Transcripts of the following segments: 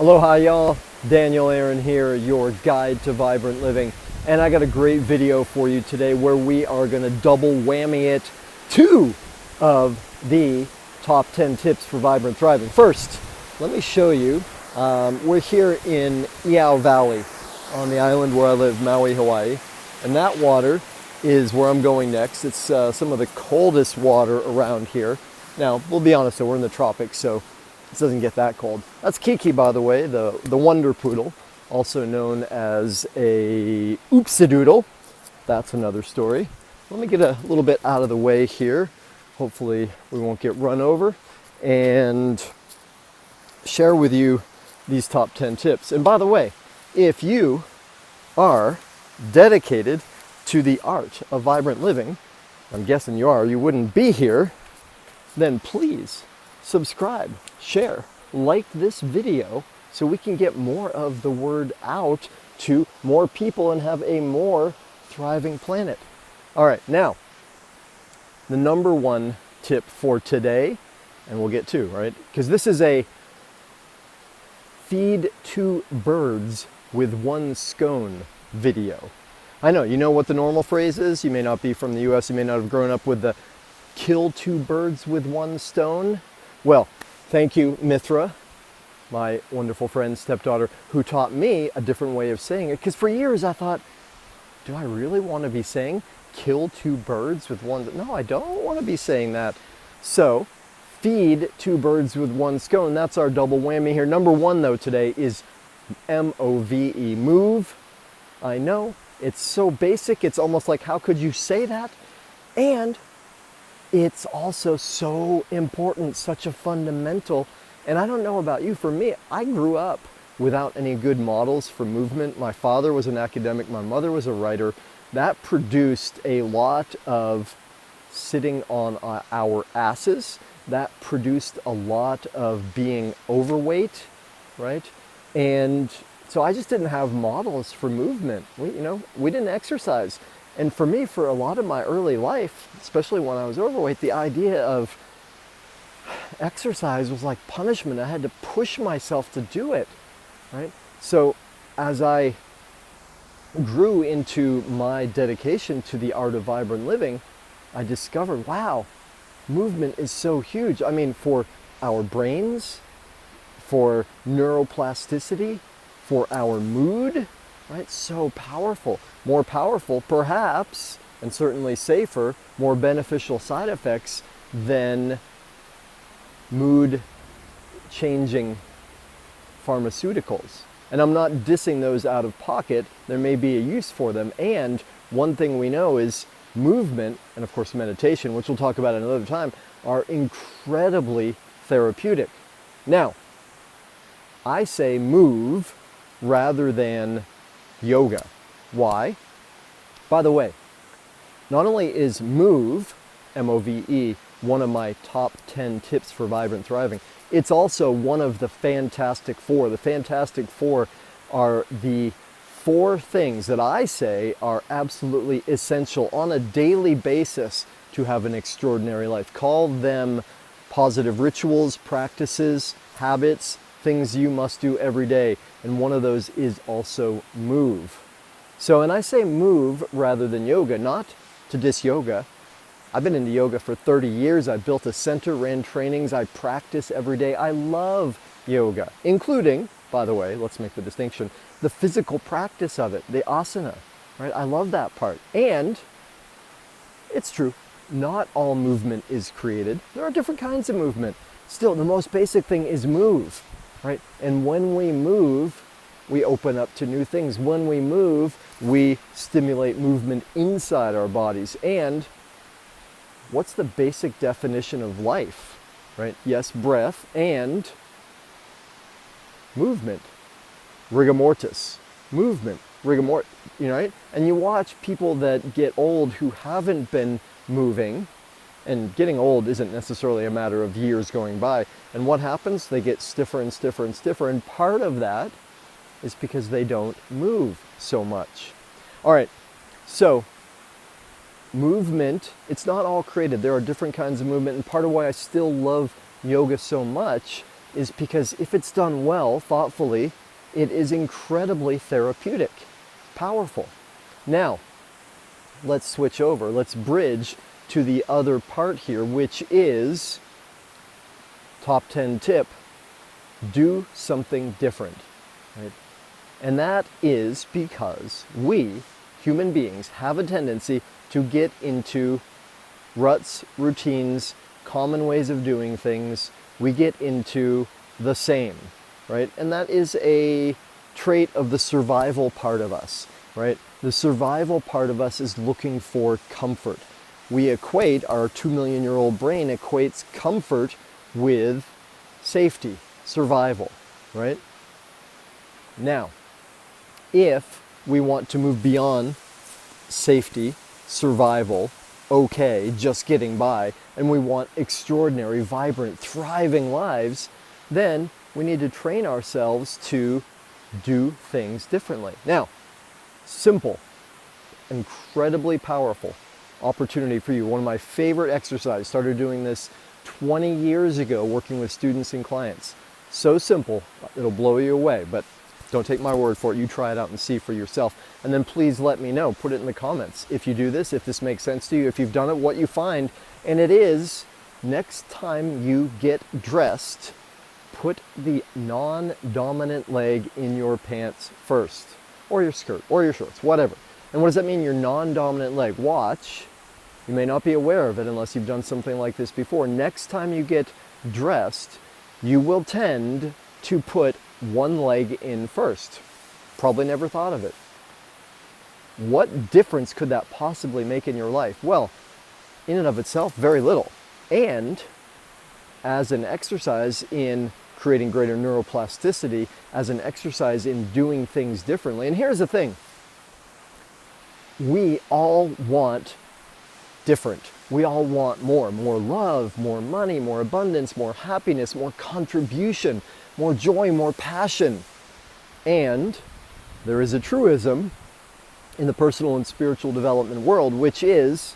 Aloha y'all, Daniel Aaron here, your guide to vibrant living. And I got a great video for you today where we are gonna double whammy it 2 of the top 10 tips for vibrant thriving. First, let me show you, we're here in Iao Valley on the island where I live, Maui, Hawaii. And that water is where I'm going next. It's some of the coldest water around here. Now, we'll be honest though, we're in the tropics, so it doesn't get that cold. That's Kiki, by the way, the wonder poodle, also known as a oopsie-doodle. That's another story. Let me get a little bit out of the way here. Hopefully we won't get run over, and share with you these top 10 tips. And by the way, if you are dedicated to the art of vibrant living, I'm guessing you are, you wouldn't be here, then please subscribe, share, like this video so we can get more of the word out to more people and have a more thriving planet. All right, now, the number one tip for today, and we'll get two, right? Because this is a feed 2 birds with 1 scone video. I know, you know what the normal phrase is. You may not be from the US, you may not have grown up with the kill 2 birds with 1 stone. Well, thank you, Mithra, my wonderful friend, stepdaughter, who taught me a different way of saying it. Because for years I thought, do I really want to be saying kill 2 birds with 1? No, I don't want to be saying that. So, feed 2 birds with 1 scone. That's our double whammy here. Number 1 though today is M-O-V-E, move. I know, it's so basic. It's almost like, how could you say that? And it's also so important, such a fundamental. And I don't know about you, for me, I grew up without any good models for movement. My father was an academic, my mother was a writer. That produced a lot of sitting on our asses. That produced a lot of being overweight, right? And so I just didn't have models for movement. We didn't exercise. And for me, for a lot of my early life, especially when I was overweight, the idea of exercise was like punishment. I had to push myself to do it, right? So as I grew into my dedication to the art of vibrant living, I discovered, wow, movement is so huge. I mean, for our brains, for neuroplasticity, for our mood, right? So powerful. More powerful, perhaps, and certainly safer, more beneficial side effects than mood-changing pharmaceuticals. And I'm not dissing those out of pocket. There may be a use for them. And one thing we know is movement, and of course meditation, which we'll talk about another time, are incredibly therapeutic. Now, I say move rather than yoga. Why? By the way, not only is move, M-O-V-E, one of my top 10 tips for vibrant thriving, it's also one of the Fantastic Four. The Fantastic Four are the 4 things that I say are absolutely essential on a daily basis to have an extraordinary life. Call them positive rituals, practices, habits, things you must do every day. And one of those is also move. So, and I say move rather than yoga, not to diss yoga. I've been into yoga for 30 years. I built a center, ran trainings. I practice every day. I love yoga, including, by the way, let's make the distinction, the physical practice of it, the asana, right? I love that part. And it's true, not all movement is created. There are different kinds of movement. Still, the most basic thing is move, right? And when we move, we open up to new things. When we move, we stimulate movement inside our bodies. And what's the basic definition of life, right? Yes, breath and movement. Rigor mortis, movement, rigor mortis, right? And you watch people that get old who haven't been moving, and getting old isn't necessarily a matter of years going by. And what happens? They get stiffer and stiffer and stiffer. And part of that is because they don't move so much. All right, so movement, it's not all created. There are different kinds of movement, and part of why I still love yoga so much is because if it's done well, thoughtfully, it is incredibly therapeutic, powerful. Now, let's switch over. Let's bridge to the other part here, which is top 10 tip, do something different. Right? And that is because we, human beings, have a tendency to get into ruts, routines, common ways of doing things. We get into the same, right? And that is a trait of the survival part of us, right? The survival part of us is looking for comfort. We equate, our 2 million-year-old brain equates comfort with safety, survival, right? Now, if we want to move beyond safety, survival, okay, just getting by, and we want extraordinary, vibrant, thriving lives, then we need to train ourselves to do things differently. Now, simple, incredibly powerful opportunity for you. One of my favorite exercises, started doing this 20 years ago, working with students and clients. So simple, it'll blow you away, but don't take my word for it. You try it out and see for yourself. And then please let me know. Put it in the comments if you do this, if this makes sense to you, if you've done it, what you find. And it is, next time you get dressed, put the non-dominant leg in your pants first, or your skirt, or your shorts, whatever. And what does that mean, your non-dominant leg? Watch. You may not be aware of it unless you've done something like this before. Next time you get dressed, you will tend to put one leg in first. Probably never thought of it. What difference could that possibly make in your life? Well, in and of itself, very little. And as an exercise in creating greater neuroplasticity, as an exercise in doing things differently. And here's the thing. We all want different. We all want more love, more money, more abundance, more happiness, more contribution, more joy, more passion. And there is a truism in the personal and spiritual development world, which is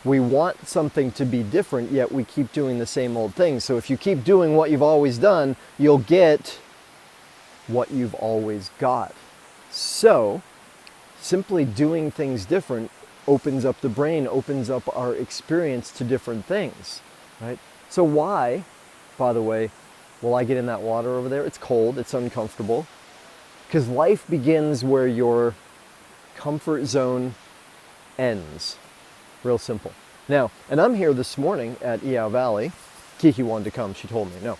we want something to be different, yet we keep doing the same old thing. So if you keep doing what you've always done, you'll get what you've always got. So simply doing things different opens up the brain, opens up our experience to different things, right? So why, by the way, will I get in that water over there? It's cold, it's uncomfortable. Because life begins where your comfort zone ends. Real simple. Now, and I'm here this morning at Eau Valley. Kiki wanted to come, she told me. No,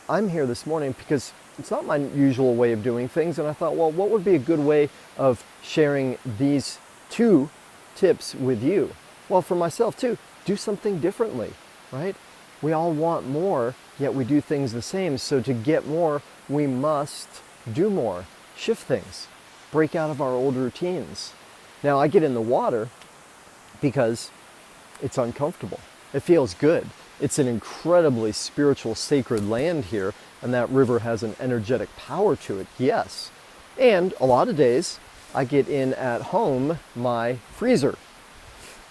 I'm here this morning because it's not my usual way of doing things, and I thought, well, what would be a good way of sharing these two tips with you? Well, for myself too, do something differently, right? We all want more, yet we do things the same. So to get more, we must do more, shift things, break out of our old routines. Now, I get in the water because it's uncomfortable. It feels good. It's an incredibly spiritual, sacred land here, and that river has an energetic power to it, yes. And a lot of days, I get in at home my freezer.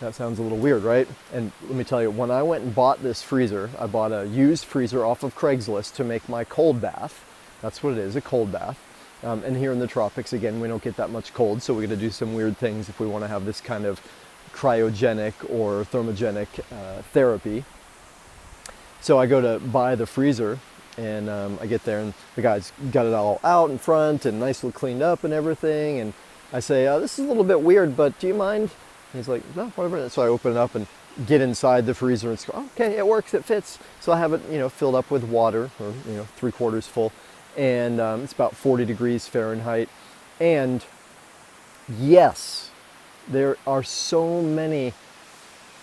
That sounds a little weird, right? And let me tell you, when I went and bought this freezer, I bought a used freezer off of Craigslist to make my cold bath. That's what it is, a cold bath. And here in the tropics, again, we don't get that much cold, so we're gonna do some weird things if we wanna have this kind of cryogenic or thermogenic therapy. So I go to buy the freezer, and I get there, and the guy's got it all out in front and nicely cleaned up and everything. And I say, this is a little bit weird, but do you mind? And he's like, no, whatever. So I open it up and get inside the freezer, and it's okay, it works, it fits. So I have it, filled up with water, or 3/4 full, and it's about 40 degrees Fahrenheit. And yes, there are so many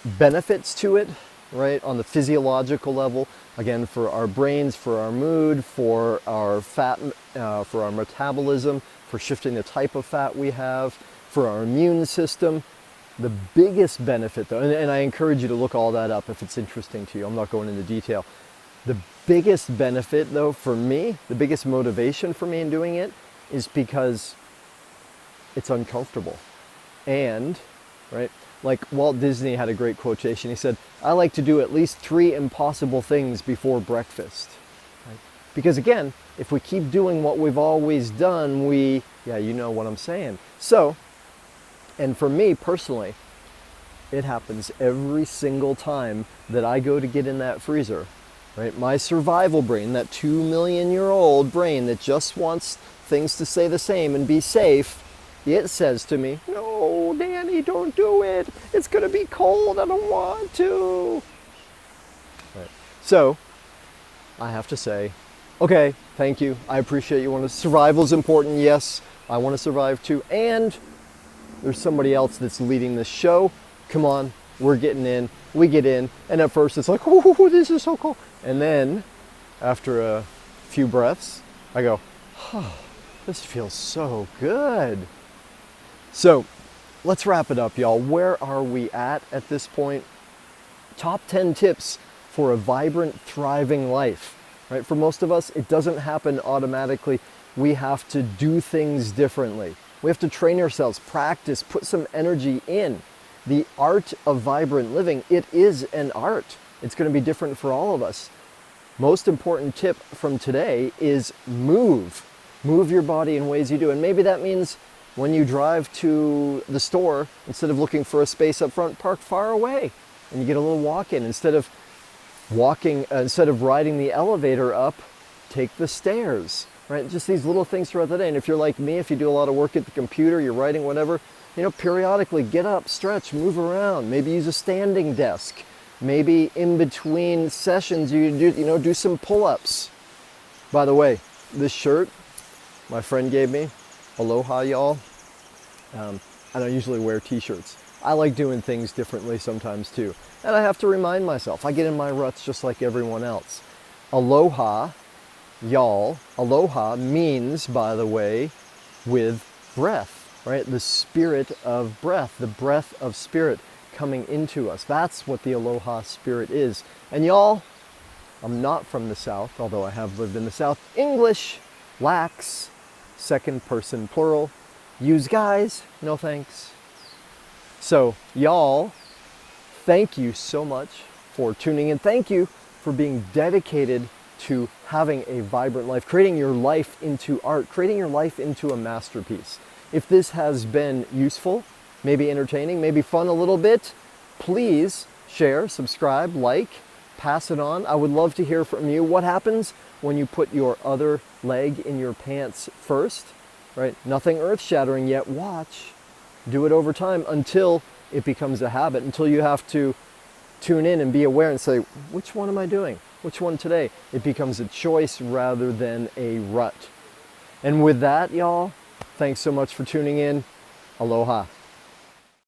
benefits to it, right? On the physiological level, again, for our brains, for our mood, for our fat, for our metabolism, for shifting the type of fat we have, for our immune system. The biggest benefit, though, and I encourage you to look all that up if it's interesting to you. I'm not going into detail. The biggest benefit, though, for me, the biggest motivation for me in doing it is because it's uncomfortable. And, right, like Walt Disney had a great quotation. He said, I like to do at least 3 impossible things before breakfast. Right? Because again, if we keep doing what we've always done, yeah, you know what I'm saying. So, and for me personally, it happens every single time that I go to get in that freezer, right? My survival brain, that 2 million-year-old brain that just wants things to stay the same and be safe, it says to me, no, Danny, don't do it. It's gonna be cold, I don't want to. Right. So, I have to say, okay, thank you. I appreciate you. Survival is important, yes. I want to survive too. And there's somebody else that's leading this show. Come on, we're getting in. We get in. And at first it's like, oh, this is so cool. And then after a few breaths, I go, oh, this feels so good. So let's wrap it up, y'all. Where are we at this point? Top 10 tips for a vibrant, thriving life. Right? For most of us, it doesn't happen automatically. We have to do things differently. We have to train ourselves, practice, put some energy in. The art of vibrant living, it is an art. It's going to be different for all of us. Most important tip from today is move. Move your body in ways you do. And maybe that means when you drive to the store, instead of looking for a space up front, park far away and you get a little walk in. Instead of riding the elevator up, take the stairs, right? Just these little things throughout the day. And if you're like me, if you do a lot of work at the computer, you're writing, whatever, periodically get up, stretch, move around, maybe use a standing desk. Maybe in between sessions, you do some pull-ups. By the way, this shirt my friend gave me, aloha y'all. I don't usually wear t-shirts. I like doing things differently sometimes too. And I have to remind myself, I get in my ruts just like everyone else. Aloha, y'all. Aloha means, by the way, with breath, right? The spirit of breath, the breath of spirit coming into us. That's what the aloha spirit is. And y'all, I'm not from the South, although I have lived in the South. English lacks second person plural. Use guys, no thanks. So y'all, thank you so much for tuning in. Thank you for being dedicated to having a vibrant life, creating your life into art, creating your life into a masterpiece. If this has been useful, maybe entertaining, maybe fun a little bit, please share, subscribe, like, pass it on. I would love to hear from you. What happens when you put your other leg in your pants first, right? Nothing earth-shattering yet. Watch. Do it over time until it becomes a habit, until you have to tune in and be aware and say, which one am I doing? Which one today? It becomes a choice rather than a rut. And with that, y'all, thanks so much for tuning in. Aloha.